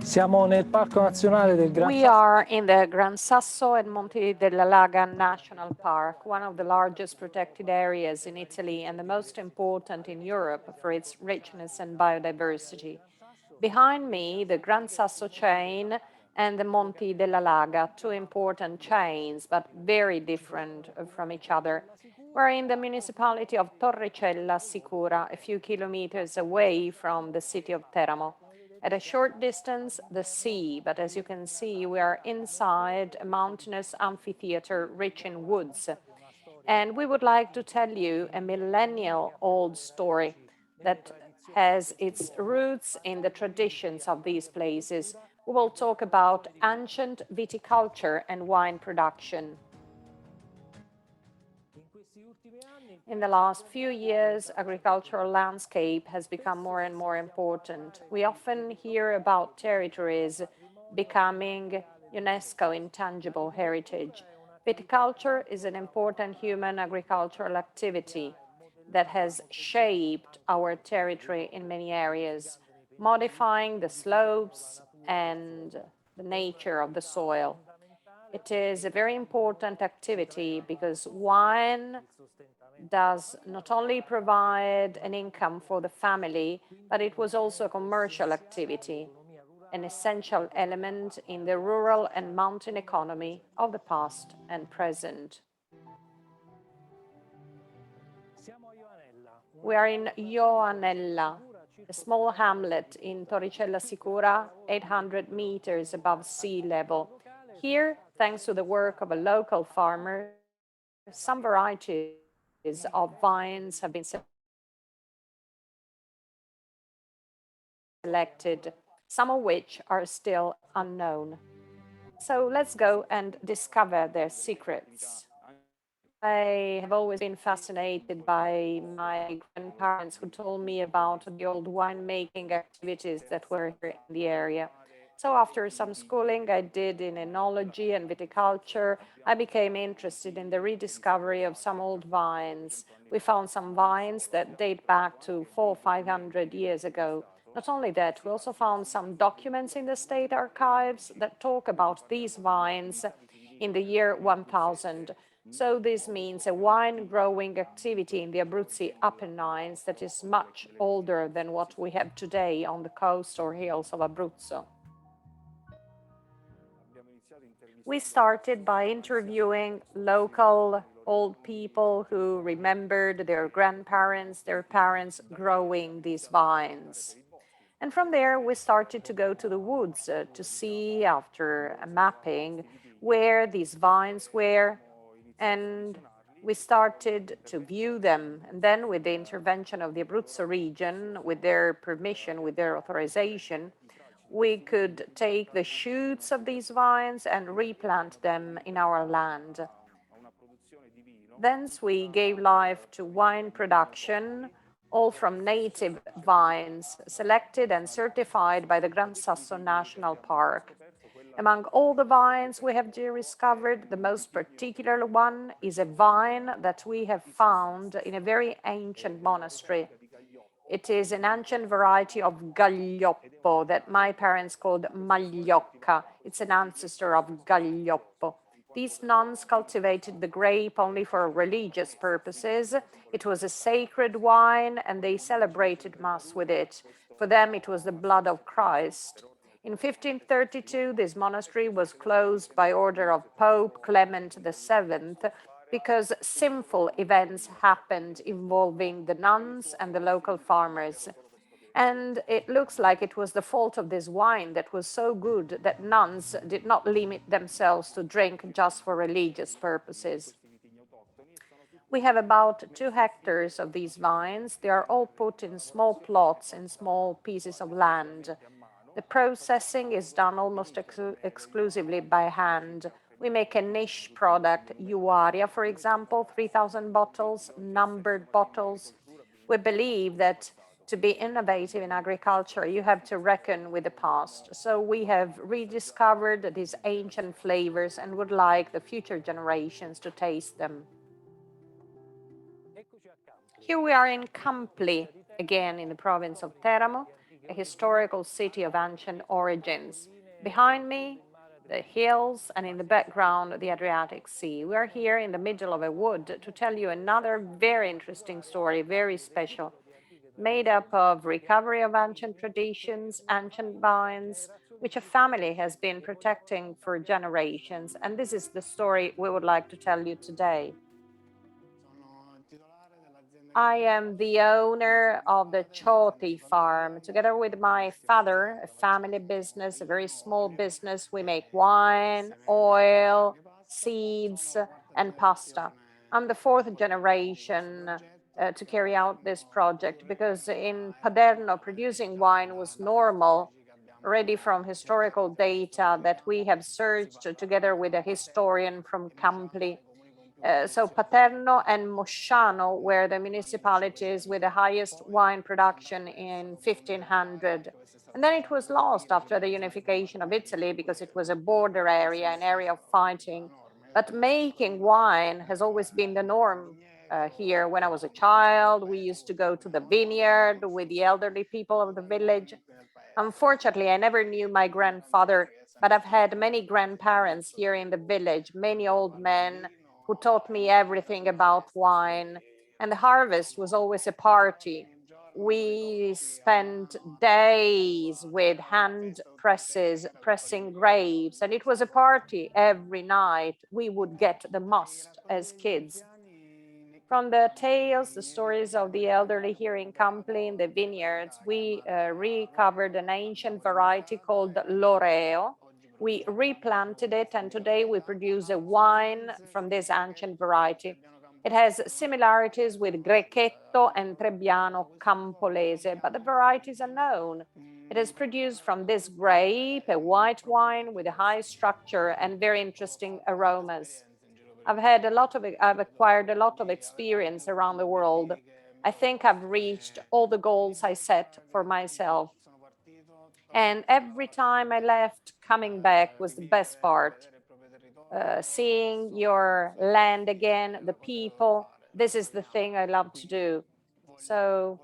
Siamo nel Parco Nazionale del Gran We are in the Gran Sasso and Monte della Laga National Park, one of the largest protected areas in Italy and the most important in Europe for its richness and biodiversity. Behind me, the Gran Sasso chain and the Monte della Laga, two important chains, but very different from each other. We're in the municipality of Torricella Sicura, a few kilometers away from the city of Teramo. At a short distance, the sea, but as you can see, we are inside a mountainous amphitheater rich in woods. And we would like to tell you a millennial-old story that has its roots in the traditions of these places. We will talk about ancient viticulture and wine production. In the last few years, agricultural landscape has become more and more important. We often hear about territories becoming UNESCO intangible heritage. Viticulture is an important human agricultural activity that has shaped our territory in many areas, modifying the slopes and the nature of the soil. It is a very important activity because wine does not only provide an income for the family, but it was also a commercial activity, an essential element in the rural and mountain economy of the past and present. We are in Ioannella, a small hamlet in Torricella Sicura, 800 meters above sea level. Here, thanks to the work of a local farmer, some varieties of vines have been selected, some of which are still unknown. So let's go and discover their secrets. I have always been fascinated by my grandparents who told me about the old winemaking activities that were here in the area. So after some schooling I did in enology and viticulture, I became interested in the rediscovery of some old vines. We found some vines that date back to 400 or 500 years ago. Not only that, we also found some documents in the state archives that talk about these vines in the year 1000. So this means a wine growing activity in the Abruzzi Apennines that is much older than what we have today on the coast or hills of Abruzzo. We started by interviewing local old people who remembered their grandparents, their parents growing these vines. And from there, we started to go to the woods to see, after a mapping, where these vines were. And we started to view them. And then with the intervention of the Abruzzo region, with their permission, with their authorization, we could take the shoots of these vines and replant them in our land. Thence we gave life to wine production, all from native vines, selected and certified by the Gran Sasso National Park. Among all the vines we have discovered, the most particular one is a vine that we have found in a very ancient monastery. It is an ancient variety of Gaglioppo that my parents called Magliocca. It's an ancestor of Gaglioppo. These nuns cultivated the grape only for religious purposes. It was a sacred wine and they celebrated Mass with it. For them, it was the blood of Christ. In 1532, this monastery was closed by order of Pope Clement VII because sinful events happened involving the nuns and the local farmers. And it looks like it was the fault of this wine that was so good that nuns did not limit themselves to drink just for religious purposes. We have about 2 hectares of these vines. They are all put in small plots in small pieces of land. The processing is done almost exclusively by hand. We make a niche product, Uaria, for example, 3,000 bottles, numbered bottles. We believe that To be innovative in agriculture, you have to reckon with the past. So we have rediscovered these ancient flavors and would like the future generations to taste them. Here we are in Campli, again in the province of Teramo, a historical city of ancient origins. Behind me, the hills, and in the background, the Adriatic Sea. We are here in the middle of a wood to tell you another very interesting story, very special, made up of recovery of ancient traditions, ancient vines, which a family has been protecting for generations. And this is the story we would like to tell you today. I am the owner of the Choti farm. Together with my father, a family business, a very small business, we make wine, oil, seeds, and pasta. I'm the fourth generation to carry out this project because in Paderno, producing wine was normal, already from historical data that we have searched together with a historian from Campli. So Paterno and Mosciano were the municipalities with the highest wine production in 1500. And then it was lost after the unification of Italy because it was a border area, an area of fighting. But making wine has always been the norm here. When I was a child, we used to go to the vineyard with the elderly people of the village. Unfortunately, I never knew my grandfather, but I've had many grandparents here in the village, many old men who taught me everything about wine. And the harvest was always a party. We spent days with hand presses, pressing grapes, and it was a party every night. We would get the must as kids. From the tales, the stories of the elderly here in Campli in the vineyards, we recovered an ancient variety called Loreo. We replanted it, and today we produce a wine from this ancient variety. It has similarities with Grechetto and Trebbiano Campolese, but the varieties are known. It is produced from this grape, a white wine with a high structure and very interesting aromas. I've acquired a lot of experience around the world. I think I've reached all the goals I set for myself. And every time I left, coming back was the best part. Seeing your land again, the people, this is the thing I love to do. So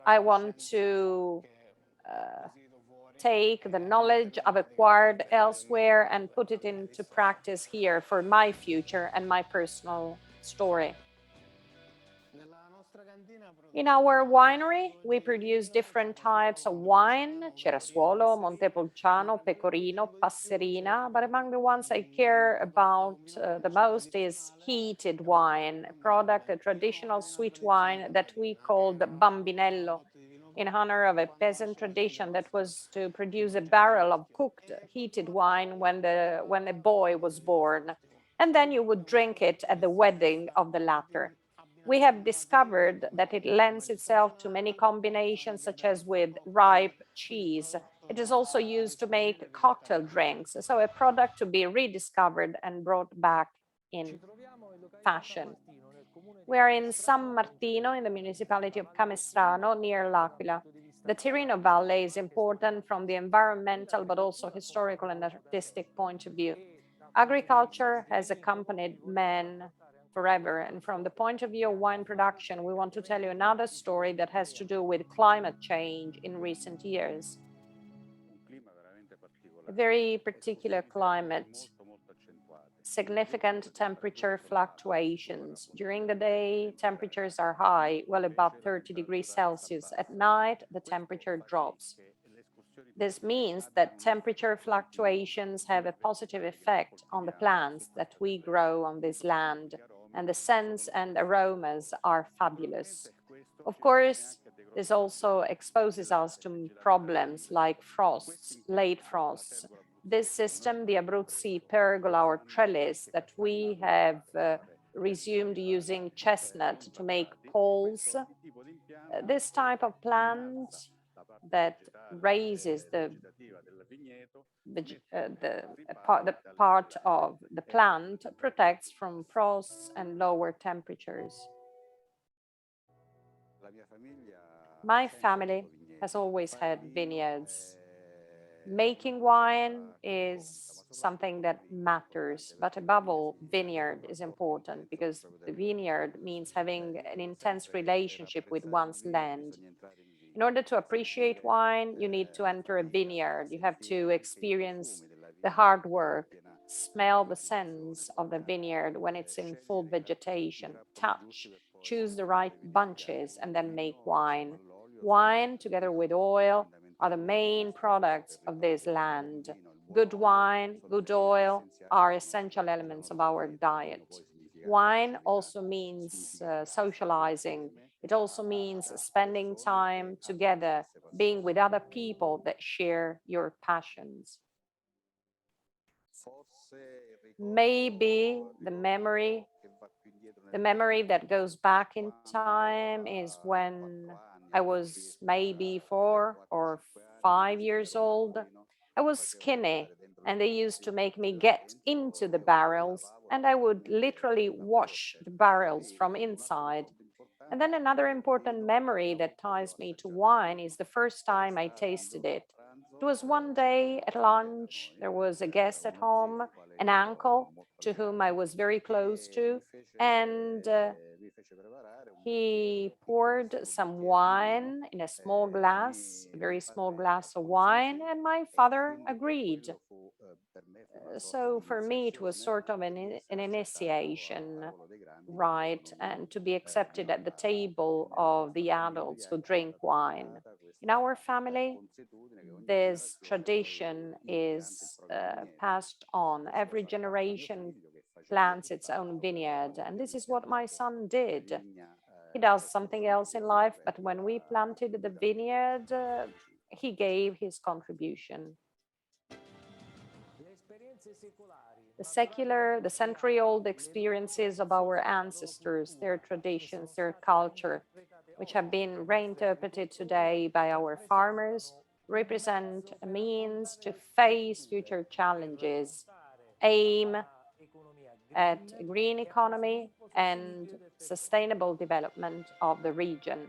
I want to take the knowledge I've acquired elsewhere and put it into practice here for my future and my personal story. In our winery, we produce different types of wine, Cerasuolo, Montepulciano, Pecorino, Passerina, but among the ones I care about the most is heated wine, a product, a traditional sweet wine that we called Bambinello, in honor of a peasant tradition that was to produce a barrel of cooked, heated wine when a boy was born. And then you would drink it at the wedding of the latter. We have discovered that it lends itself to many combinations, such as with ripe cheese. It is also used to make cocktail drinks, so a product to be rediscovered and brought back in fashion. We are in San Martino in the municipality of Camestrano near L'Aquila. The Tirino Valley is important from the environmental but also historical and artistic point of view. Agriculture has accompanied man forever, and from the point of view of wine production, we want to tell you another story that has to do with climate change in recent years. A very particular climate, significant temperature fluctuations. During the day, temperatures are high, well above 30 degrees Celsius. At night, the temperature drops. This means that temperature fluctuations have a positive effect on the plants that we grow on this land, and the scents and aromas are fabulous. Of course, this also exposes us to problems like frosts, late frosts. This system, the Abruzzi pergola or trellis that we have resumed using chestnut to make poles, this type of plant that raises the part of the plant protects from frosts and lower temperatures. My family has always had vineyards. Making wine is something that matters, but above all, vineyard is important because the vineyard means having an intense relationship with one's land. In order to appreciate wine, you need to enter a vineyard. You have to experience the hard work, smell the scents of the vineyard when it's in full vegetation, touch, choose the right bunches, and then make wine. Wine, together with oil, are the main products of this land. Good wine, good oil are essential elements of our diet. Wine also means socializing. It also means spending time together, being with other people that share your passions. Maybe the memory that goes back in time is when I was maybe 4 or 5 years old. I was skinny, and they used to make me get into the barrels, and I would literally wash the barrels from inside. And then another important memory that ties me to wine is the first time I tasted it. It was one day at lunch. There was a guest at home, an uncle to whom I was very close to, and he poured some wine in a small glass, a very small glass of wine, and my father agreed. So for me, it was sort of an initiation, right? And to be accepted at the table of the adults who drink wine. In our family, this tradition is passed on. Every generation plants its own vineyard, and this is what my son did. He does something else in life, but when we planted the vineyard, he gave his contribution. The century-old experiences of our ancestors, their traditions, their culture, which have been reinterpreted today by our farmers, represent a means to face future challenges, aim at a green economy and sustainable development of the region.